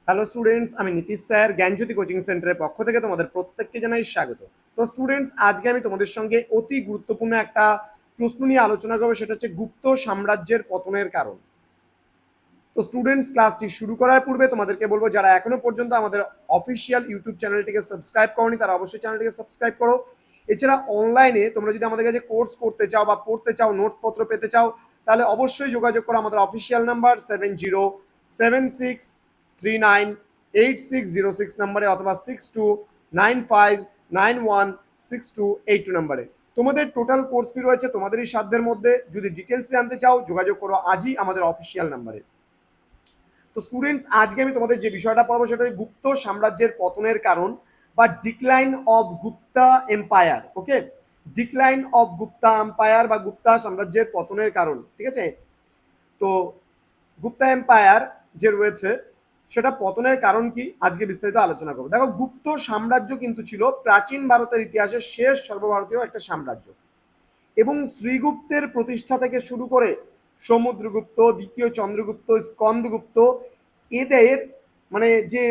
Hello students, আমি Nitish sir জ্ঞানজ্যোতি coaching সেন্টারের পক্ষ থেকে তোমাদের প্রত্যেককে জানাই স্বাগত। তো স্টুডেন্টস, আজকে আমি তোমাদের সঙ্গে অতি গুরুত্বপূর্ণ একটা প্রশ্ন নিয়ে আলোচনা করবো, সেটা হচ্ছে গুপ্ত সাম্রাজ্যের পতনের কারণ। তো স্টুডেন্টস, ক্লাসটি শুরু করার পূর্বে তোমাদেরকে বলবো, যারা এখনো পর্যন্ত আমাদের অফিসিয়াল ইউটিউব চ্যানেলটিকে সাবস্ক্রাইব করোনি তারা অবশ্যই চ্যানেলটিকে সাবস্ক্রাইব করো। এছাড়া অনলাইনে তোমরা যদি আমাদের কাছে কোর্স করতে চাও বা পড়তে চাও, নোটপত্র পেতে চাও, তাহলে অবশ্যই যোগাযোগ করো আমাদের অফিসিয়াল নাম্বার 7076398606 নম্বরে অথবা 6295916282 নম্বরে। তোমাদের টোটাল কোর্স ফি রয়েছে তোমাদেরই সাধ্যের মধ্যে। যদি ডিটেলস জানতে চাও যোগাযোগ করো আজই আমাদের অফিসিয়াল নাম্বারে। তো স্টুডেন্টস, আজকে আমি তোমাদের যে বিষয়টা পড়াবো সেটা হচ্ছে গুপ্ত সাম্রাজ্যের পতনের কারণ বা decline of Gupta empire. Okay, decline of Gupta empire বা গুপ্তা সাম্রাজ্যের পতনের কারণ। ঠিক আছে, তো গুপ্তা এম্পায়ার যে রয়েছে সেটা পতনের কারণ কি আজকে বিস্তারিত আলোচনা করবো। দেখো, গুপ্ত সাম্রাজ্য কিন্তু ছিল প্রাচীন ভারতের ইতিহাসের শেষ সর্বভারতীয় একটা সাম্রাজ্য, এবং শ্রীগুপ্তের প্রতিষ্ঠা থেকে শুরু করে সমুদ্রগুপ্ত, দ্বিতীয় চন্দ্রগুপ্ত, স্কন্দগুপ্ত, এদের মানে যে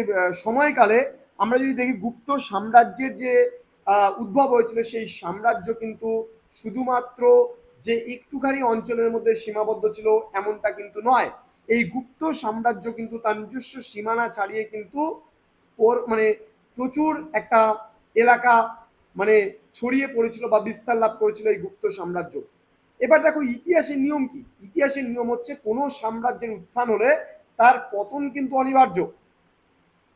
সময়কালে আমরা যদি দেখি গুপ্ত সাম্রাজ্যের যে উদ্ভব হয়েছিল, সেই সাম্রাজ্য কিন্তু শুধুমাত্র যে একটুখানি অঞ্চলের মধ্যে সীমাবদ্ধ ছিল এমনটা কিন্তু নয়। এই গুপ্ত সাম্রাজ্য কিন্তু তার নিজস্ব সীমানা ছাড়িয়ে কিন্তু মানে প্রচুর একটা এলাকা মানে ছড়িয়ে পড়েছিল বা বিস্তার লাভ করেছিল এই গুপ্ত সাম্রাজ্য। এবার দেখো, ইতিহাসের নিয়ম কি? ইতিহাসের নিয়ম হচ্ছে কোনো সাম্রাজ্যের উত্থান হলে তার পতন কিন্তু অনিবার্য।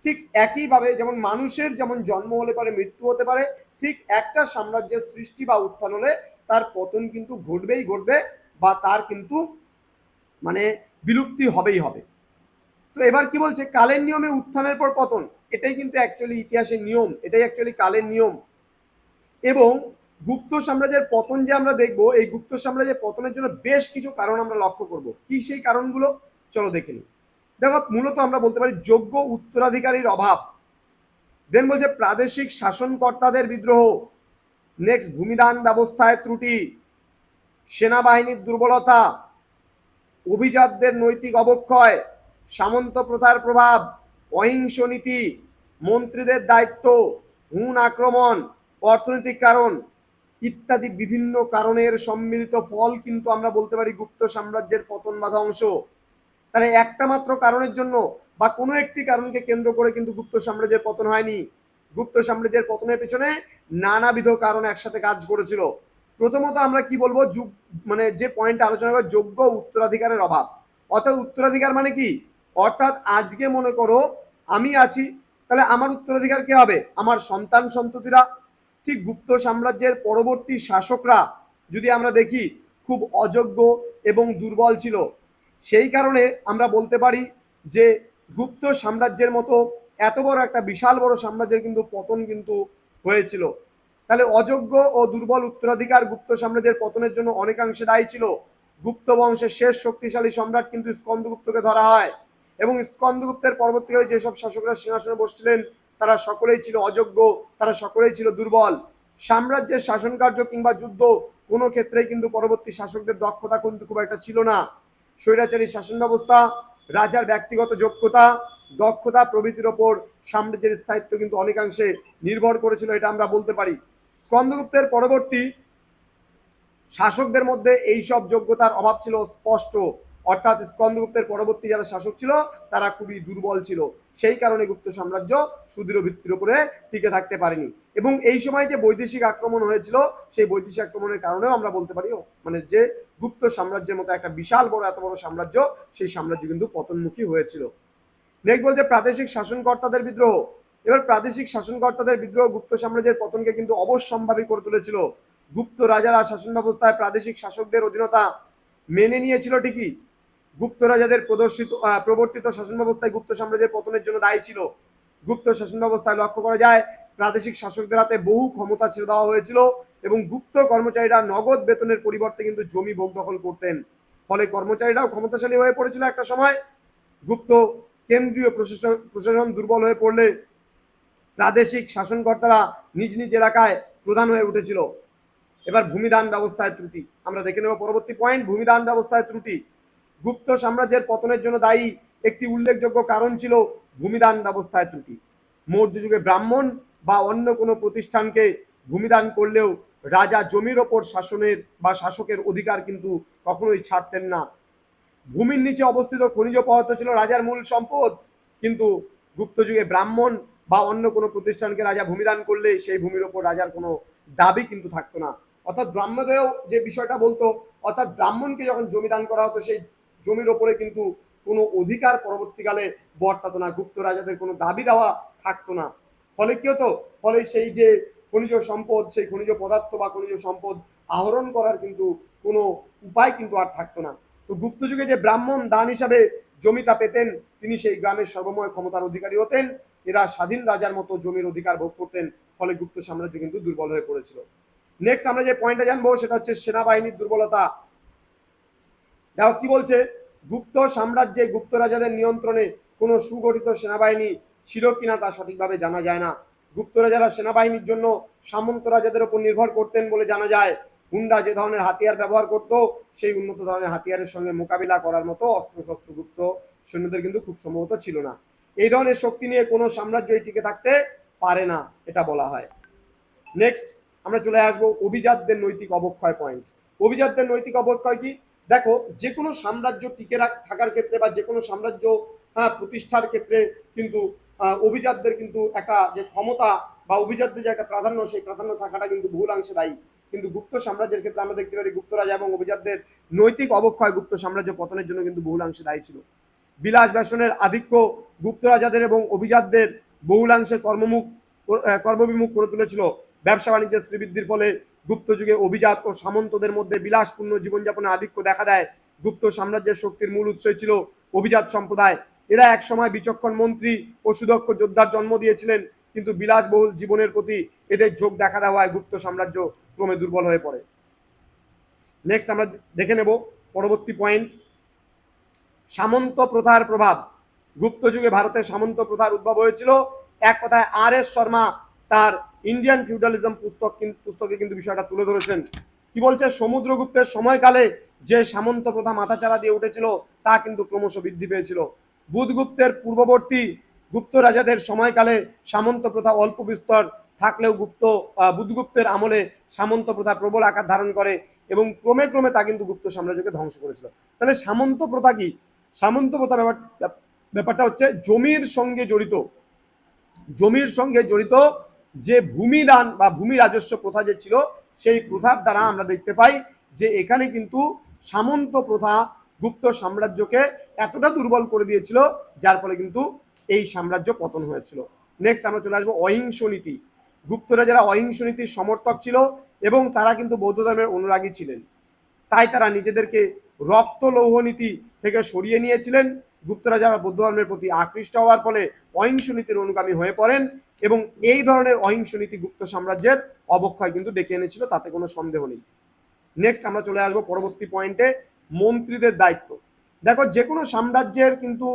ঠিক একইভাবে যেমন মানুষের যেমন জন্ম হলে পারে, মৃত্যু হতে পারে, ঠিক একটা সাম্রাজ্যের সৃষ্টি বা উত্থান হলে তার পতন কিন্তু ঘটবেই ঘটবে, বা তার কিন্তু মানে বিলুপ্তি হবেই হবে। তো এবার কি বলছে, কালের নিয়মে উত্থানের পর পতন, এটাই কিন্তু অ্যাকচুয়ালি ইতিহাসের নিয়ম, এটাই অ্যাকচুয়ালি কালের নিয়ম। এবং গুপ্ত সাম্রাজ্যের পতন যে আমরা দেখবো, এই গুপ্ত সাম্রাজ্যের পতনের জন্য বেশ কিছু কারণ আমরা লক্ষ্য করব। কি সেই কারণগুলো, চলো দেখে নিই। দেখো, মূলত আমরা বলতে পারি যোগ্য উত্তরাধিকারীর অভাব, দেন বলছে প্রাদেশিক শাসনকর্তাদের বিদ্রোহ, নেক্সট ভূমিদান ব্যবস্থায় ত্রুটি, সেনাবাহিনীর দুর্বলতা, অভিজাতদের নৈতিক অবক্ষয়, সামন্ত প্রথার প্রভাব, অহিংস নীতি, মন্ত্রীদের দায়িত্ব, হুন আক্রমণ, অর্থনৈতিক কারণ ইত্যাদি বিভিন্ন কারণের সম্মিলিত ফল কিন্তু আমরা বলতে পারি গুপ্ত সাম্রাজ্যের পতন বা ধ্বংস। তাহলে একটা মাত্র কারণের জন্য বা কোনো একটি কারণকে কেন্দ্র করে কিন্তু গুপ্ত সাম্রাজ্যের পতন হয়নি। গুপ্ত সাম্রাজ্যের পতনের পেছনে নানাবিধ কারণ একসাথে কাজ করেছিল। প্রথমত আমরা কি বলবো, মানে যে পয়েন্ট আলোচনা করবো, যোগ্য উত্তরাধিকারের অভাব। অর্থাৎ উত্তরাধিকার মানে কি, অর্থাৎ আজকে মনে করো আমি আছি, তাহলে আমার উত্তরাধিকার কে হবে? আমার সন্তান সন্ততিরা। ঠিক গুপ্ত সাম্রাজ্যের পরবর্তী শাসকরা যদি আমরা দেখি খুব অযোগ্য এবং দুর্বল ছিল। সেই কারণে আমরা বলতে পারি যে গুপ্ত সাম্রাজ্যের মতো এত বড় একটা বিশাল বড় সাম্রাজ্যের কিন্তু পতন কিন্তু হয়েছিল। তাহলে অযোগ্য ও দুর্বল উত্তরাধিকার গুপ্ত সাম্রাজ্যের পতনের জন্য অনেকাংশে দায়ী ছিল। গুপ্ত বংশের শেষ শক্তিশালী সম্রাট কিন্তু স্কন্দগুপ্তকে ধরা হয়, এবং স্কন্দগুপ্তের পরবর্তীকালে যেসব শাসকরা সিংহাসনে বসছিলেন তারা সকলেই ছিল অযোগ্য, তারা সকলেই ছিল দুর্বল। সাম্রাজ্যের শাসন কার্য কিংবা যুদ্ধ কোনো ক্ষেত্রেই কিন্তু পরবর্তী শাসকদের দক্ষতা কিন্তু খুব একটা ছিল না। স্বৈরাচারী শাসন ব্যবস্থা, রাজার ব্যক্তিগত যোগ্যতা, দক্ষতা প্রভৃতির ওপর সাম্রাজ্যের স্থায়িত্ব কিন্তু অনেকাংশে নির্ভর করেছিল, এটা আমরা বলতে পারি। স্কন্দগুপ্তের পরবর্তী শাসকদের মধ্যে এই সব যোগ্যতার অভাব ছিল স্পষ্ট, অর্থাৎ স্কন্দগুপ্তের পরবর্তী যারা শাসক ছিল তারা খুবই দুর্বল ছিল। সেই কারণে গুপ্ত সাম্রাজ্য সুদৃঢ় ভিত্তির উপরে টিকে থাকতে পারেনি। এবং এই সময় যে বৈদেশিক আক্রমণ হয়েছিল, সেই বৈদেশিক আক্রমণের কারণেও আমরা বলতে পারি মানে যে গুপ্ত সাম্রাজ্যের মতো একটা বিশাল বড় এত বড় সাম্রাজ্য, সেই সাম্রাজ্য কিন্তু পতনমুখী হয়েছিল। নেক্সট বলছে প্রাদেশিক শাসনকর্তাদের বিদ্রোহ। এবার প্রাদেশিক শাসনকর্তাদের বিদ্রোহ গুপ্ত সাম্রাজ্যের পতনকে কিন্তু অবশ্যম্ভাবী করে তুলেছিল। গুপ্ত রাজারা শাসন ব্যবস্থায় প্রাদেশিক শাসকদের অধীনতা মেনে নিয়েছিল ঠিকই, গুপ্ত রাজাদের প্রবর্তিত শাসন ব্যবস্থায় গুপ্ত সাম্রাজ্যের পতনের জন্য দায়ী ছিল। গুপ্ত শাসন ব্যবস্থায় লক্ষ্য করা যায় প্রাদেশিক শাসকদের হাতে বহু ক্ষমতা ছেড়ে দেওয়া হয়েছিল, এবং গুপ্ত কর্মচারীরা নগদ বেতনের পরিবর্তে কিন্তু জমি ভোগ দখল করতেন। ফলে কর্মচারীরাও ক্ষমতাশালী হয়ে পড়েছিল একটা সময়। গুপ্ত কেন্দ্রীয় প্রশাসন দুর্বল হয়ে পড়লে প্রাদেশিক শাসনকর্তারা নিজ নিজ এলাকায় প্রধান হয়ে উঠেছিল। এবার ভূমিদান ব্যবস্থায় ত্রুটি আমরা দেখে নেব, পরবর্তী পয়েন্ট ভূমিদান ব্যবস্থায় ত্রুটি। গুপ্ত সাম্রাজ্যের পতনের জন্য দায়ী একটি উল্লেখযোগ্য কারণ ছিল ভূমিদান ব্যবস্থায় ত্রুটি। মৌর্য যুগে ব্রাহ্মণ বা অন্য কোনো প্রতিষ্ঠানকে ভূমিদান করলেও রাজা জমির ওপর শাসনের বা শাসকের অধিকার কিন্তু কখনোই ছাড়তেন না। ভূমির নিচে অবস্থিত খনিজ পদার্থ ছিল রাজার মূল সম্পদ, কিন্তু গুপ্ত যুগে ব্রাহ্মণ বা অন্য কোনো প্রতিষ্ঠানকে রাজা ভূমিদান করলে সেই ভূমির ওপর রাজার কোনো দাবি কিন্তু থাকতো না। অর্থাৎ ব্রাহ্মদেয় যে বিষয়টা বলতো, অর্থাৎ ব্রাহ্মণকে যখন জমিদান করা হতো সেই জমির ওপরে কিন্তু কোনো অধিকার পরবর্তীকালে বর্তাতো না, গুপ্ত রাজাদের কোনো দাবি দেওয়া থাকতো না। ফলে কি হতো, ফলে সেই যে খনিজ সম্পদ, সেই খনিজ পদার্থ বা খনিজ সম্পদ আহরণ করার কিন্তু কোনো উপায় কিন্তু আর থাকতো না। তো গুপ্ত যুগে যে ব্রাহ্মণ দান হিসাবে জমিটা পেতেন, তিনি সেই গ্রামের সর্বময় ক্ষমতার অধিকারী হতেন। এরা স্বাধীন রাজার মতো জমির অধিকার ভোগ করতেন, ফলে গুপ্ত সাম্রাজ্য কিন্তু দুর্বল হয়ে পড়েছিল। নেক্সট আমরা যে পয়েন্টটা জানবো সেটা হচ্ছে সেনাবাহিনীর দুর্বলতা। দেখো কি বলছে, গুপ্ত সাম্রাজ্যে গুপ্ত রাজাদের নিয়ন্ত্রণে কোনো সুগঠিত সেনাবাহিনী ছিল কিনা তা সঠিকভাবে জানা যায় না। গুপ্ত রাজারা সেনাবাহিনীর জন্য সামন্ত রাজাদের উপর নির্ভর করতেন বলে জানা যায়। হুন্ডা যে ধরনের হাতিয়ার ব্যবহার করত, সেই উন্নত ধরনের হাতিয়ারের সঙ্গে মোকাবিলা করার মতো অস্ত্রশস্ত্র গুপ্ত সৈন্যদের কিন্তু খুব সম্ভবত ছিল না। এই ধরনের শক্তি নিয়ে কোনো সাম্রাজ্যই টিকে থাকতে পারে না, এটা বলা হয়। নেক্সট আমরা চলে আসবো অভিজাতদের নৈতিক অবক্ষয় পয়েন্ট। অভিজাতদের নৈতিক অবক্ষয় কি? দেখো, যে কোনো সাম্রাজ্য টিকে থাকার ক্ষেত্রে বা যে কোনো সাম্রাজ্য প্রতিষ্ঠার ক্ষেত্রে কিন্তু অভিজাতদের কিন্তু একটা যে ক্ষমতা বা অভিজাতদের যে একটা প্রাধান্য, সেই প্রাধান্য থাকাটা কিন্তু বহুলাংশে দায়ী। কিন্তু গুপ্ত সাম্রাজ্যের ক্ষেত্রে আমরা দেখতে পারি গুপ্ত রাজা এবং অভিজাতদের নৈতিক অবক্ষয় গুপ্ত সাম্রাজ্য পতনের জন্য কিন্তু বহুলাংশে দায়ী ছিল। বিলাস ব্যসনের আধিক্য গুপ্ত রাজাদের এবং অভিজাতদের বহুলাংশে কর্মবিমুখ করে তুলেছিল। ব্যবসা বাণিজ্যের শ্রীবৃদ্ধির ফলে গুপ্ত যুগে অভিজাত ও সামন্তদের মধ্যে বিলাসপূর্ণ জীবনযাপনের আধিক্য দেখা দেয়। গুপ্ত সাম্রাজ্যের শক্তির মূল উৎসই ছিল অভিজাত সম্প্রদায়। এরা একসময় বিচক্ষণ মন্ত্রী ও সুদক্ষ যোদ্ধার জন্ম দিয়েছিলেন, কিন্তু বিলাসবহুল জীবনের প্রতি এদের ঝোঁক দেখা দেওয়ায় গুপ্ত সাম্রাজ্য ক্রমে দুর্বল হয়ে পড়ে। নেক্সট আমরা দেখে নেব পরবর্তী পয়েন্ট, সামন্ত প্রথার প্রভাব। গুপ্ত যুগে ভারতে সামন্ত প্রথার উদ্ভব হয়েছিল। এক কথায় আর.এস. শর্মা তার ইন্ডিয়ান ফিউডালিজম পুস্তকে কিন্তু বিষয়টা তুলে ধরেছেন। কি বলছে, সমুদ্রগুপ্তের সময়কালে যে সামন্ত প্রথা মাথাচাড়া দিয়ে উঠেছিল তা কিন্তু ক্রমশ বৃদ্ধি পেয়েছিল। বুধগুপ্তের পূর্ববর্তী গুপ্ত রাজাদের সময়কালে সামন্ত প্রথা অল্প বিস্তর থাকলেও বুধগুপ্তের আমলে সামন্ত প্রথা প্রবল আকার ধারণ করে এবং ক্রমে ক্রমে তা কিন্তু গুপ্ত সাম্রাজ্যকে ধ্বংস করেছিল। তাহলে সামন্ত প্রথা কি? সামন্ত প্রথা ব্যাপারটা হচ্ছে জমির সঙ্গে জড়িত যে ভূমিদান বা ভূমি রাজস্ব প্রথা যে ছিল, সেই প্রথার দ্বারা আমরা দেখতে পাই যে এখানে কিন্তু সামন্ত প্রথা গুপ্ত সাম্রাজ্যকে এতটা দুর্বল করে দিয়েছিল, যার ফলে কিন্তু এই সাম্রাজ্য পতন হয়েছিল। নেক্সট আমরা চলে আসবো অহিংস নীতি। গুপ্তরা যারা অহিংস নীতির সমর্থক ছিল এবং তারা কিন্তু বৌদ্ধ ধর্মের অনুরাগী ছিলেন, তাই তারা নিজেদেরকে রক্ত লৌহ নীতি থেকে সরিয়ে নিয়েছিলেন। গুপ্তরা যারা বৌদ্ধ ধর্মের প্রতি আকৃষ্ট হওয়ার ফলে অহিংস নীতির অনুগামী হয়ে পড়েন এবং এই ধরনের অহিংস নীতি গুপ্ত সাম্রাজ্যের অবক্ষয় কিন্তু ডেকে এনেছিল, তাতে কোনো সন্দেহ নেই। নেক্সট আমরা চলে আসবো পরবর্তী পয়েন্টে, মন্ত্রীদের দায়িত্ব। দেখো, যে কোনো সাম্রাজ্যের কিন্তু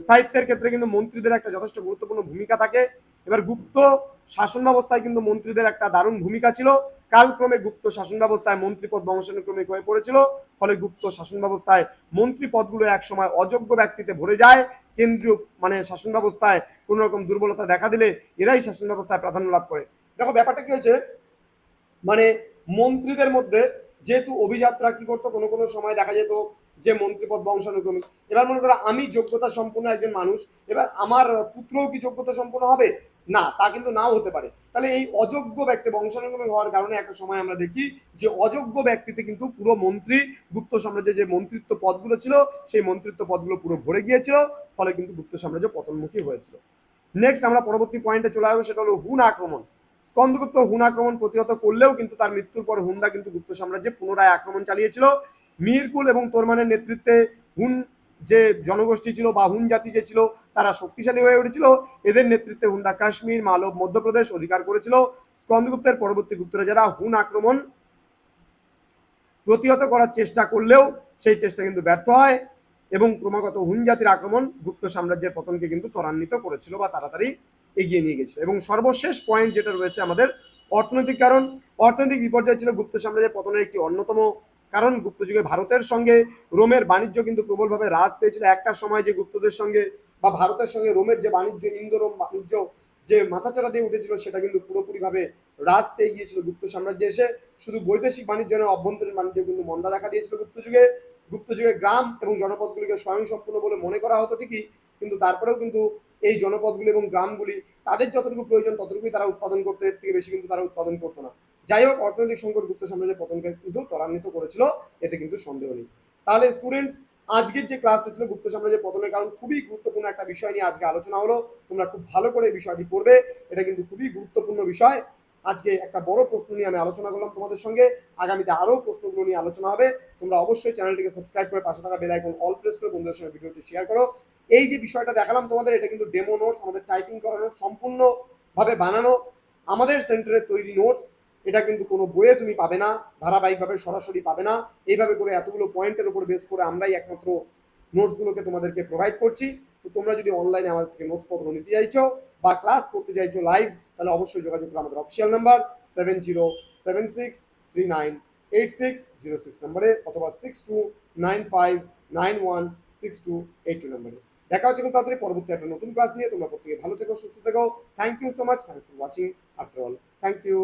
স্থায়িত্বের ক্ষেত্রে কিন্তু মন্ত্রীদের একটা যথেষ্ট গুরুত্বপূর্ণ ভূমিকা থাকে। এবার গুপ্ত শাসন ব্যবস্থায় কিন্তু মন্ত্রীদের একটা দারুণ ভূমিকা ছিল। কালক্রমে গুপ্ত শাসন ব্যবস্থায় মন্ত্রীপদ বংশানুক্রমিক হয়ে পড়েছিল, ফলে গুপ্ত শাসন ব্যবস্থায় মন্ত্রী পদগুলো একসময় অযোগ্য ব্যক্তিতে ভরে যায়। কেন্দ্রীয় শাসন ব্যবস্থায় কোনো রকম দুর্বলতা দেখা দিলে এরাই শাসন ব্যবস্থায় প্রাধান্য লাভ করে। দেখো ব্যাপারটা কি হয়েছে, মন্ত্রীদের মধ্যে যেহেতু অভিজাতরা কি করতো, কোনো কোনো সময় দেখা যেত যে মন্ত্রীপদ বংশানুক্রমিক। এবার মনে করো আমি যোগ্যতা সম্পন্ন একজন মানুষ, এবার আমার পুত্রও কি যোগ্যতা সম্পন্ন হবে? না, তা কিন্তু নাও হতে পারে। তাহলে এই অযোগ্য ব্যক্তি বংশানুক্রমিক হওয়ার কারণে একটা সময় আমরা দেখি যে অযোগ্য ব্যক্তিতে কিন্তু পুরো মন্ত্রী গুপ্ত সাম্রাজ্যে যে মন্ত্রিত্ব পদগুলো ছিল সেই মন্ত্রিত্ব পদগুলো পুরো ভরে গিয়েছিল, ফলে কিন্তু গুপ্ত সাম্রাজ্য পতনমুখী হয়েছিল। নেক্সট আমরা পরবর্তী পয়েন্টে চলে আসবো, সেটা হলো হুন আক্রমণ। স্কন্দগুপ্ত হুন আক্রমণ প্রতিহত করলেও কিন্তু তার মৃত্যুর পর হুনরা কিন্তু গুপ্ত সাম্রাজ্যে পুনরায় আক্রমণ চালিয়েছিল। মিরকুল এবং তোরমানের নেতৃত্বে হুন যে জনগোষ্ঠী ছিল বা হুন জাতি যে ছিল তারা শক্তিশালী হয়ে উঠেছিল। এদের নেতৃত্বে হুনরা কাশ্মীর, মালব, মধ্যপ্রদেশ অধিকার করেছিল। স্কন্দগুপ্তের পরবর্তী গুপ্তরা যারা হুন আক্রমণ প্রতিহত করার চেষ্টা করলেও সেই চেষ্টা কিন্তু ব্যর্থ হয় এবং ক্রমাগত হুন জাতির আক্রমণ গুপ্ত সাম্রাজ্যের পতনকে কিন্তু ত্বরান্বিত করেছিল বা তাড়াতাড়ি এগিয়ে নিয়ে গেছিল। এবং সর্বশেষ পয়েন্ট যেটা রয়েছে আমাদের, অর্থনৈতিক কারণ। অর্থনৈতিক বিপর্যয় ছিল গুপ্ত সাম্রাজ্যের পতনের একটি অন্যতম কারণ গুপ্ত যুগে ভারতের সঙ্গে রোমের বাণিজ্য কিন্তু প্রবলভাবে হ্রাস পেয়েছিল। একটা সময় যে গুপ্তদের সঙ্গে বা ভারতের সঙ্গে রোমের যে বাণিজ্য, ইন্দো রোম বাণিজ্য যে মাথাচাড়া দিয়ে উঠেছিল, সেটা কিন্তু পুরোপুরিভাবে হ্রাস পেয়ে গিয়েছিল গুপ্ত সাম্রাজ্যে এসে। শুধু বৈদেশিক বাণিজ্য নয়, অভ্যন্তরীণ বাণিজ্য কিন্তু মন্দা দেখা দিয়েছিল গুপ্ত যুগে। গুপ্ত যুগে গ্রাম এবং জনপদগুলিকে স্বয়ংসম্পূর্ণ বলে মনে করা হতো ঠিকই, কিন্তু তারপরেও কিন্তু এই জনপদগুলি এবং গ্রামগুলি তাদের যতটুকু প্রয়োজন ততটুকুই তারা উৎপাদন করতো, এর থেকে বেশি কিন্তু তারা উৎপাদন করতো না। যাই হোক, অর্থনৈতিক সংকট গুপ্ত সাম্রাজ্যের পতনকে কিন্তু ত্বরান্বিত করেছিল, এতে কিন্তু সন্দেহ নেই। তাহলে স্টুডেন্টস, আজকের যে ক্লাসটা ছিল গুপ্ত সাম্রাজ্যের পতনের কারণ, খুবই গুরুত্বপূর্ণ একটা বিষয় নিয়ে আজকে আলোচনা হলো। তোমরা খুব ভালো করে এই বিষয়টি পড়বে, এটা কিন্তু খুবই গুরুত্বপূর্ণ বিষয়। আজকে একটা বড় প্রশ্ন নিয়ে আমি আলোচনা করলাম তোমাদের সঙ্গে, আগামীতে আরও প্রশ্নগুলো নিয়ে আলোচনা হবে। তোমরা অবশ্যই চ্যানেলটিকে সাবস্ক্রাইব করে পাশে থাকা বেল আইকন অল প্রেস করে বন্ধুদের সঙ্গে ভিডিওটি শেয়ার করো। এই যে বিষয়টা দেখালাম তোমাদের, এটা কিন্তু ডেমো নোটস, আমাদের টাইপিং করা নোটস, সম্পূর্ণভাবে বানানো আমাদের সেন্টারের তৈরি নোটস। এটা কিন্তু কোনো বইয়ে তুমি পাবে না, ধারাবাহিকভাবে সরাসরি পাবে না। এইভাবে করে এতগুলো পয়েন্টের উপর বেস করে আমরাই একমাত্র নোটসগুলোকে তোমাদেরকে প্রোভাইড করছি। তো তোমরা যদি অনলাইনে আমাদের থেকে নোটসপত্র নিতে চাইছো বা ক্লাস করতে চাইছো লাইভ, তাহলে অবশ্যই যোগাযোগ করো আমাদের অফিসিয়াল নাম্বার 7076398606 নম্বরে, অথবা 6295916282 নম্বরে। দেখা হচ্ছে খুব তাড়াতাড়ি পরবর্তী একটা নতুন ক্লাস নিয়ে। তোমরা প্রত্যেকে ভালো থেকো, সুস্থ থেকো। Thank you so much, thanks for watching after all. Thank you.